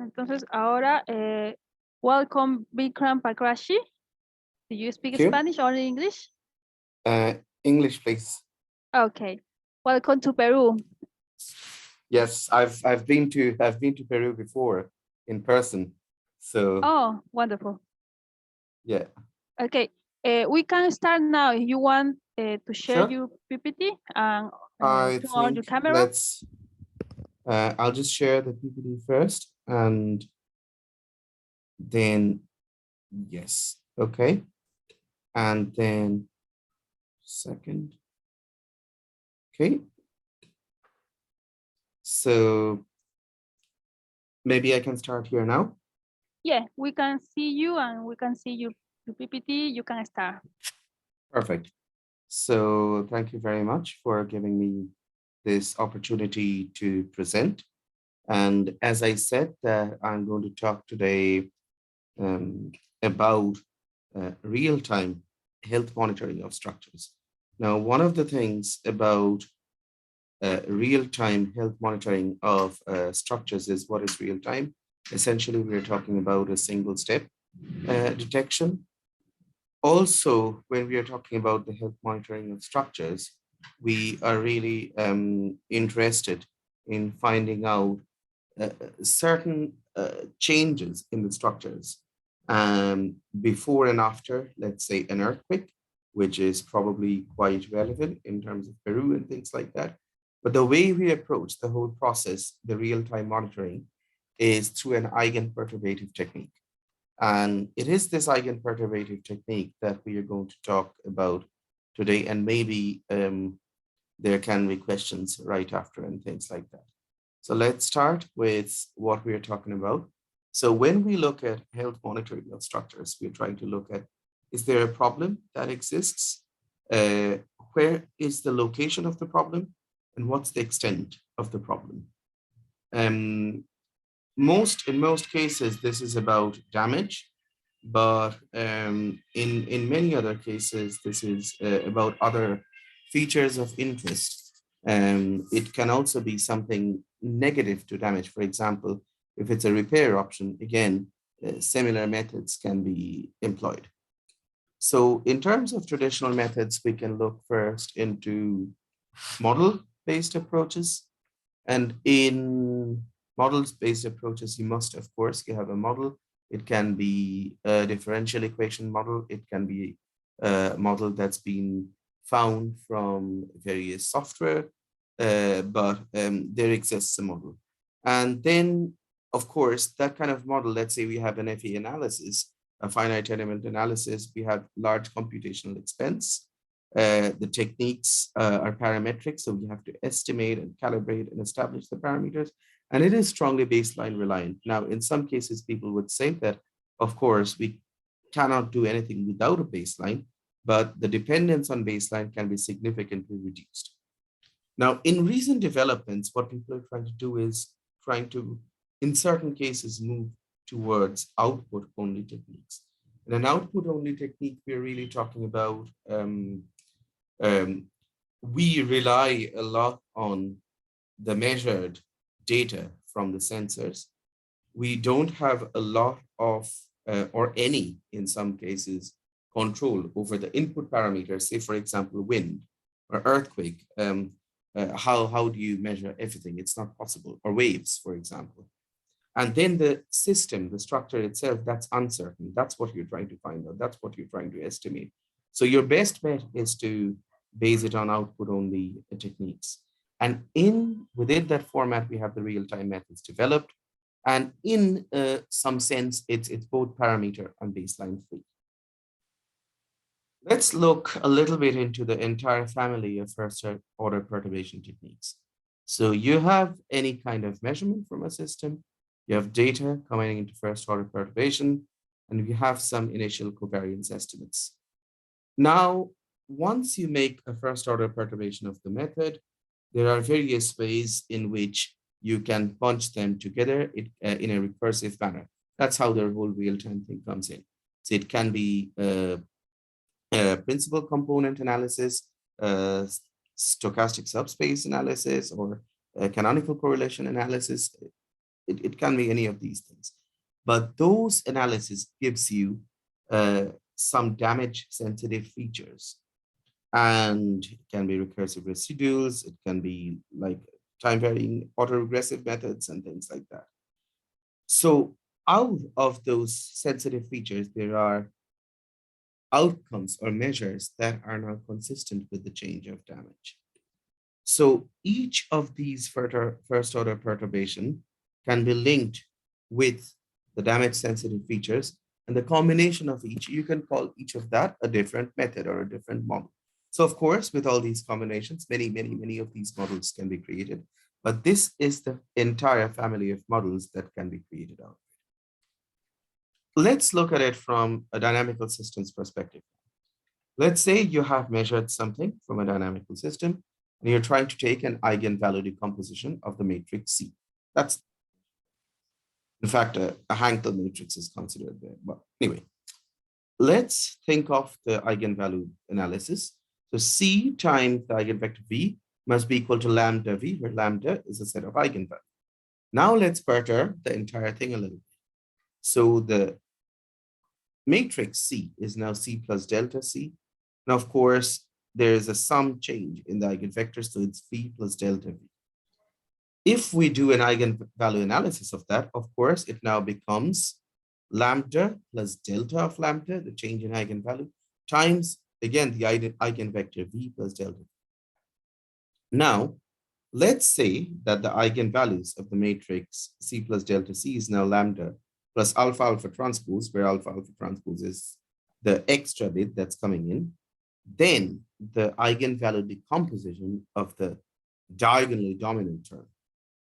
Entonces, ahora, welcome Vikram Pakrashi. Do you speak Thank you. Spanish or English? English, please. Okay. Welcome to Peru. Yes, I've been to Peru before in person. So Oh, wonderful. yeah. Okay. We can start now. If you want to share Sure. your PPT and I turn on your think camera. let's I'll just share the PPT first and then yes. Okay. And then second. Okay. So maybe I can start here now. Yeah, we can see you and we can see your PPT. You can start. Perfect. So thank you very much for giving me this opportunity to present. And as I said, I'm going to talk today about real-time health monitoring of structures. Now, one of the things about real-time health monitoring of structures is what is real-time. Essentially, we're talking about a single-step detection. Also, when we are talking about the health monitoring of structures, we are really interested in finding out certain changes in the structures before and after, let's say, an earthquake, which is probably quite relevant in terms of Peru and things like that. But the way we approach the whole process, the real-time monitoring, is through an eigenperturbative technique. And it is this eigenperturbative technique that we are going to talk about today, and maybe there can be questions right after and things like that. So let's start with what we are talking about. So when we look at health monitoring of structures, we're trying to look at, is there a problem that exists? Where is the location of the problem? And what's the extent of the problem? In most cases, this is about damage, but in many other cases, this is about other features of interest. It can also be something negative to damage. For example, if it's a repair option, again, similar methods can be employed. So in terms of traditional methods, we can look first into model-based approaches. And in models-based approaches, you must, of course, you have a model. It can be a differential equation model. It can be a model that's been found from various software, but there exists a model. And then, of course, that kind of model, let's say we have an FE analysis, a finite element analysis, we have large computational expense. The techniques are parametric, so we have to estimate and calibrate and establish the parameters. And it is strongly baseline reliant. Now, in some cases, people would say that, of course, we cannot do anything without a baseline, but the dependence on baseline can be significantly reduced. Now, in recent developments, what people are trying to do is trying to, in certain cases, move towards output-only techniques. In an output-only technique, we're really talking about we rely a lot on the measured data from the sensors. We don't have a lot of, or any, in some cases, control over the input parameters, say, for example, wind or earthquake. How do you measure everything? It's not possible. Or waves, for example. And then the system, the structure itself, that's uncertain. That's what you're trying to find out. That's what you're trying to estimate. So your best bet is to base it on output-only techniques. And within that format, we have the real-time methods developed. And in some sense, it's both parameter and baseline free. Let's look a little bit into the entire family of first-order perturbation techniques. So you have any kind of measurement from a system, you have data coming into first-order perturbation, and you have some initial covariance estimates. Now, once you make a first-order perturbation of the method, there are various ways in which you can bunch them together in a recursive manner. That's how the whole real-time thing comes in. So it can be principal component analysis, stochastic subspace analysis, or canonical correlation analysis. It can be any of these things. but those analysis gives you some damage sensitive features. And it can be recursive residuals, it can be like time varying autoregressive methods and things like that. So out of those sensitive features, there are outcomes or measures that are not consistent with the change of damage. So each of these first order perturbation can be linked with the damage sensitive features, and the combination of each, you can call each of that a different method or a different model. So of course, with all these combinations, many of these models can be created, but this is the entire family of models that can be created out. Let's look at it from a dynamical systems perspective. Let's say you have measured something from a dynamical system, and you're trying to take an eigenvalue decomposition of the matrix C. That's, in fact, a Hankel matrix is considered there. But anyway, let's think of the eigenvalue analysis. So C times the eigenvector V must be equal to lambda V, where lambda is a set of eigenvalues. Now let's perturb the entire thing a little bit. So the matrix C is now C plus delta C. Now, of course, there is a sum change in the eigenvectors, so it's V plus delta V. If we do an eigenvalue analysis of that, of course, it now becomes lambda plus delta of lambda, the change in eigenvalue, times, again, the eigenvector V plus delta. Now, let's say that the eigenvalues of the matrix C plus delta C is now lambda plus alpha alpha transpose, where alpha alpha transpose is the extra bit that's coming in. Then the eigenvalue decomposition of the diagonally dominant term,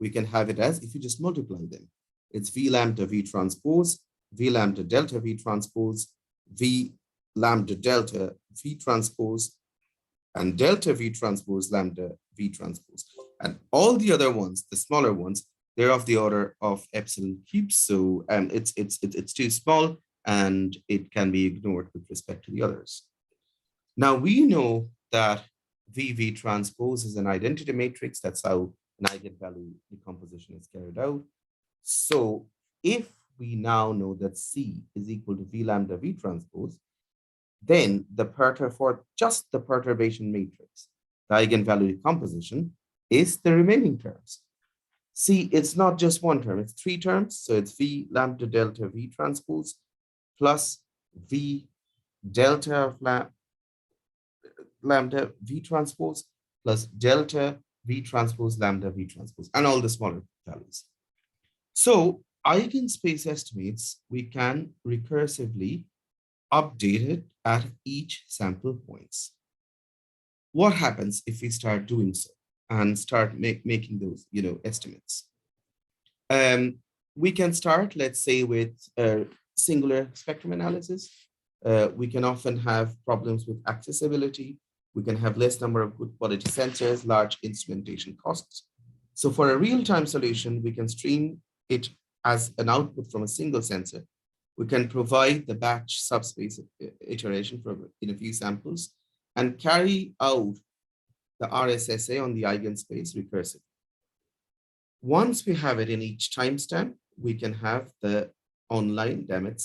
we can have it as, if you just multiply them, it's V lambda V transpose, V lambda delta V transpose, V lambda delta V transpose, and delta V transpose lambda V transpose. And all the other ones, the smaller ones, they're of the order of epsilon cubes. So it's too small and it can be ignored with respect to the others. Now we know that VV transpose is an identity matrix. That's how an eigenvalue decomposition is carried out. So if we now know that C is equal to V lambda V transpose, then the for just the perturbation matrix, the eigenvalue decomposition is the remaining terms. See, it's not just one term, it's three terms. So it's V lambda delta V transpose plus V delta of lambda V transpose plus delta V transpose lambda V transpose, and all the smaller values. So eigenspace estimates, we can recursively update it at each sample points. What happens if we start doing so and start making those, estimates? We can start, let's say, with singular spectrum analysis. We can often have problems with accessibility. We can have less number of good quality sensors, large instrumentation costs. So for a real-time solution, we can stream it as an output from a single sensor. We can provide the batch subspace iteration in a few samples and carry out the RSSA on the eigenspace recursively. Once we have it in each timestamp, we can have the online damage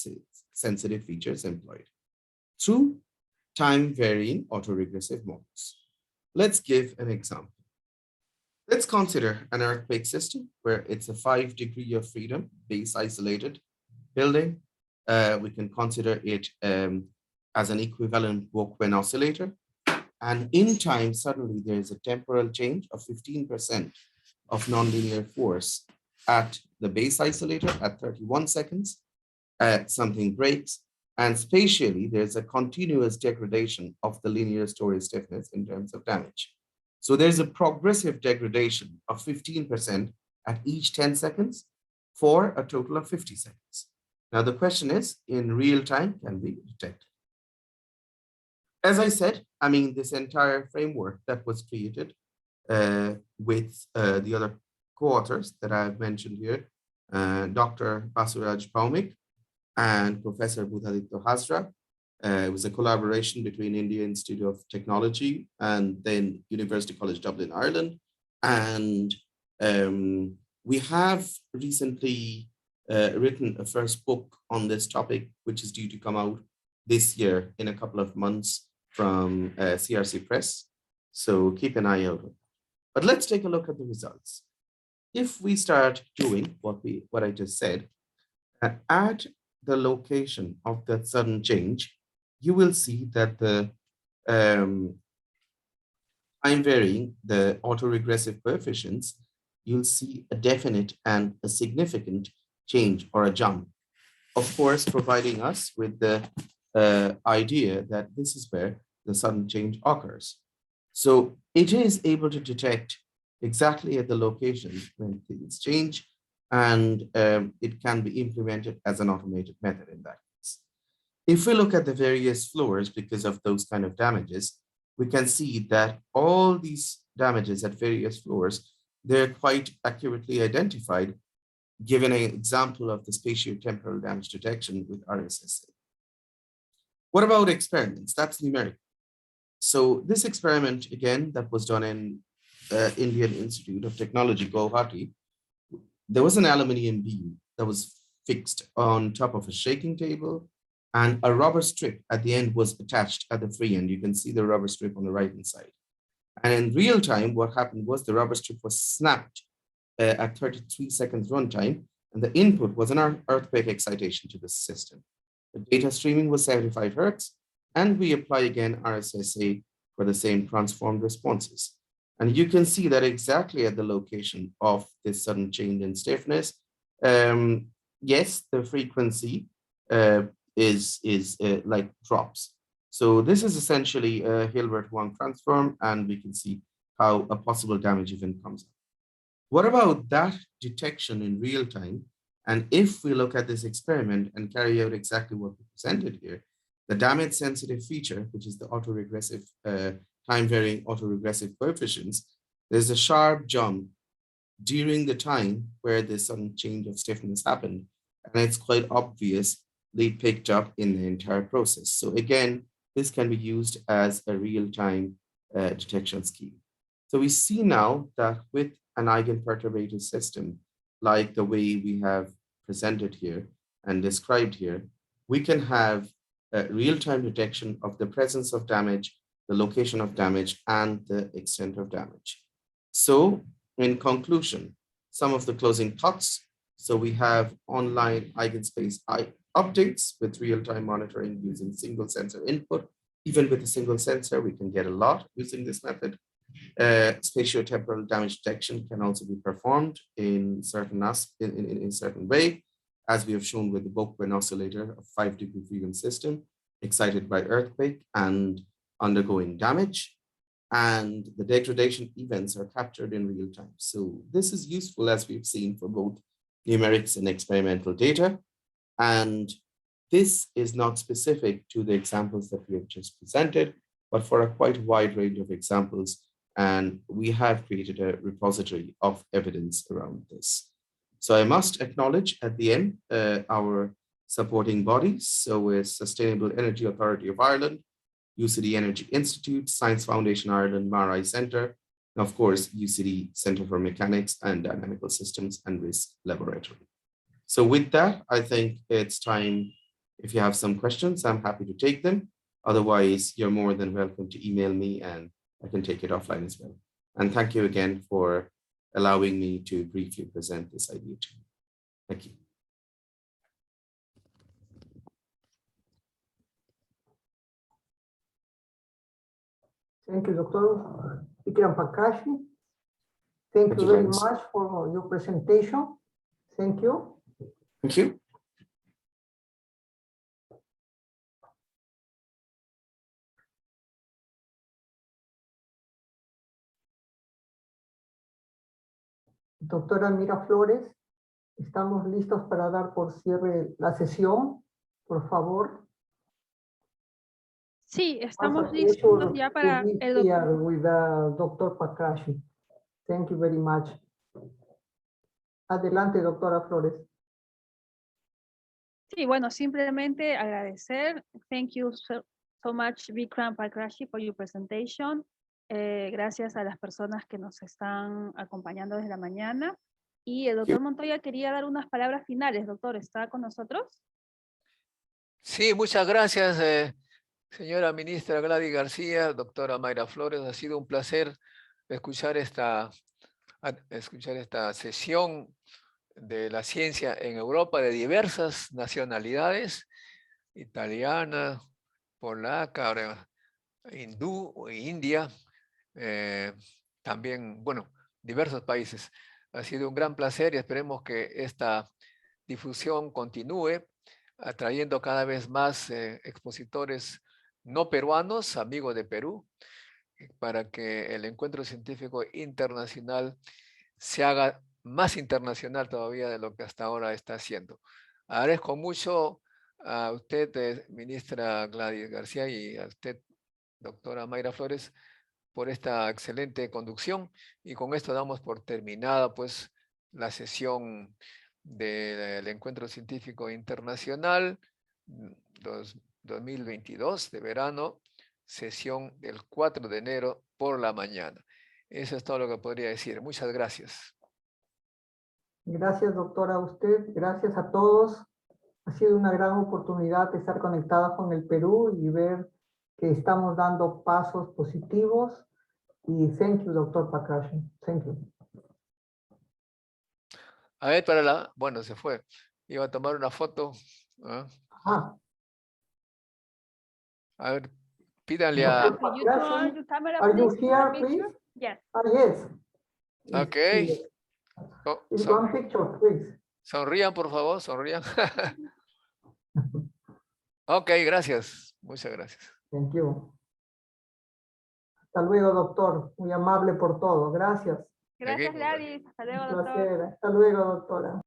sensitive features employed through time varying autoregressive models. Let's give an example. Let's consider an earthquake system where it's a 5 degree of freedom base isolated building. We can consider it as an equivalent Walkman oscillator. And in time, suddenly there is a temporal change of 15% of nonlinear force at the base isolator at 31 seconds. Something breaks. And spatially, there's a continuous degradation of the linear storage stiffness in terms of damage. So there's a progressive degradation of 15% at each 10 seconds for a total of 50 seconds. Now, the question is, in real time, can we detect? As I said, this entire framework that was created with the other co-authors that I've mentioned here, Dr. Basuraj and Professor Budhaditya. It was a collaboration between India Institute of Technology and then University College Dublin, Ireland. And we have recently written a first book on this topic, which is due to come out this year in a couple of months from CRC Press. So keep an eye out. But let's take a look at the results. If we start doing what I just said, at the location of that sudden change, you will see that the time varying, the autoregressive coefficients, you'll see a definite and a significant change or a jump. Of course, providing us with the idea that this is where the sudden change occurs. So it is able to detect exactly at the location when things change, and it can be implemented as an automated method in that case. If we look at the various floors because of those kind of damages, we can see that all these damages at various floors, they're quite accurately identified, given an example of the spatiotemporal damage detection with RSSA. What about experiments? That's numerical. So this experiment, again, that was done in Indian Institute of Technology, Guwahati, there was an aluminum beam that was fixed on top of a shaking table, and a rubber strip at the end was attached at the free end. You can see the rubber strip on the right-hand side. And in real time, what happened was the rubber strip was snapped at 33 seconds runtime, and the input was an earthquake excitation to the system. The data streaming was 75 Hertz, and we apply again RSSA for the same transformed responses. And you can see that exactly at the location of this sudden change in stiffness, yes, the frequency is like drops. So this is essentially a Hilbert-1 transform, and we can see how a possible damage event comes up. What about that detection in real time? And if we look at this experiment and carry out exactly what we presented here, the damage sensitive feature, which is the autoregressive, time varying autoregressive coefficients, there's a sharp jump during the time where this sudden change of stiffness happened. And it's quite obviously picked up in the entire process. So again, this can be used as a real-time detection scheme. So we see now that with an eigenperturbative system, like the way we have presented here and described here, we can have real-time detection of the presence of damage, the location of damage, and the extent of damage. So in conclusion, some of the closing thoughts. So we have online eigenspace updates with real-time monitoring using single sensor input. Even with a single sensor, we can get a lot using this method. Spatiotemporal damage detection can also be performed in certain way, as we have shown with the Bookman oscillator, a 5-degree freedom system excited by earthquake and undergoing damage, and the degradation events are captured in real time. So this is useful, as we've seen, for both numerics and experimental data. And this is not specific to the examples that we have just presented, but for a quite wide range of examples. And we have created a repository of evidence around this. So I must acknowledge at the end our supporting bodies. So with Sustainable Energy Authority of Ireland, UCD Energy Institute, Science Foundation Ireland, MARI Centre, and of course, UCD Centre for Mechanics and Dynamical Systems and Risk Laboratory. So with that, I think it's time. If you have some questions, I'm happy to take them. Otherwise, you're more than welcome to email me and I can take it offline as well. And thank you again for allowing me to briefly present this idea to you. Thank you. Thank you, Dr. Vikram Pakrashi. Thank you very much for your presentation. Thank you. Thank you. Doctora Miraflores, estamos listos para dar por cierre la sesión, por favor. Sí, estamos listos ya para el with Dr. Pakrashi. Thank you very much. Adelante, doctora Flores. Sí, bueno, simplemente agradecer. Thank you so much, Vikram Pakrashi, for your presentation. Gracias a las personas que nos están acompañando desde la mañana. Y el doctor Montoya quería dar unas palabras finales. Doctor, ¿está con nosotros? Sí, muchas gracias, señora ministra Gladys García, doctora Mayra Flores. Ha sido un placer escuchar esta sesión de la ciencia en Europa de diversas nacionalidades, italiana, polaca, ahora hindú, India, también, bueno, diversos países. Ha sido un gran placer y esperemos que esta difusión continúe, atrayendo cada vez más expositores no peruanos, amigos de Perú, para que el encuentro científico internacional se haga más internacional todavía de lo que hasta ahora está haciendo. Agradezco mucho a usted, ministra Gladys García, y a usted, doctora Mayra Flores, por esta excelente conducción, y con esto damos por terminada pues la sesión del Encuentro Científico Internacional 2022 de verano, sesión del 4 de enero por la mañana. Eso es todo lo que podría decir. Muchas gracias. Gracias, doctora, a usted. Gracias a todos. Ha sido una gran oportunidad de estar conectados con el Perú y ver que estamos dando pasos positivos. Y thank you, doctor Pakashi. Thank you. A ver, bueno, se fue. Iba a tomar una foto. ¿Ah? Ah, A ver, pídanle a... Dr. Could you turn Pakashi, your camera, are you please, to the here, picture? please? Yes. Ah, yes. Ok. It's one picture, please. Sonrían, por favor, sonrían. Ok, gracias. Muchas gracias. Thank you. Hasta luego, doctor. Muy amable por todo. Gracias. Gracias, Gladys. Hasta luego, Un doctor. placer. Hasta luego, doctora.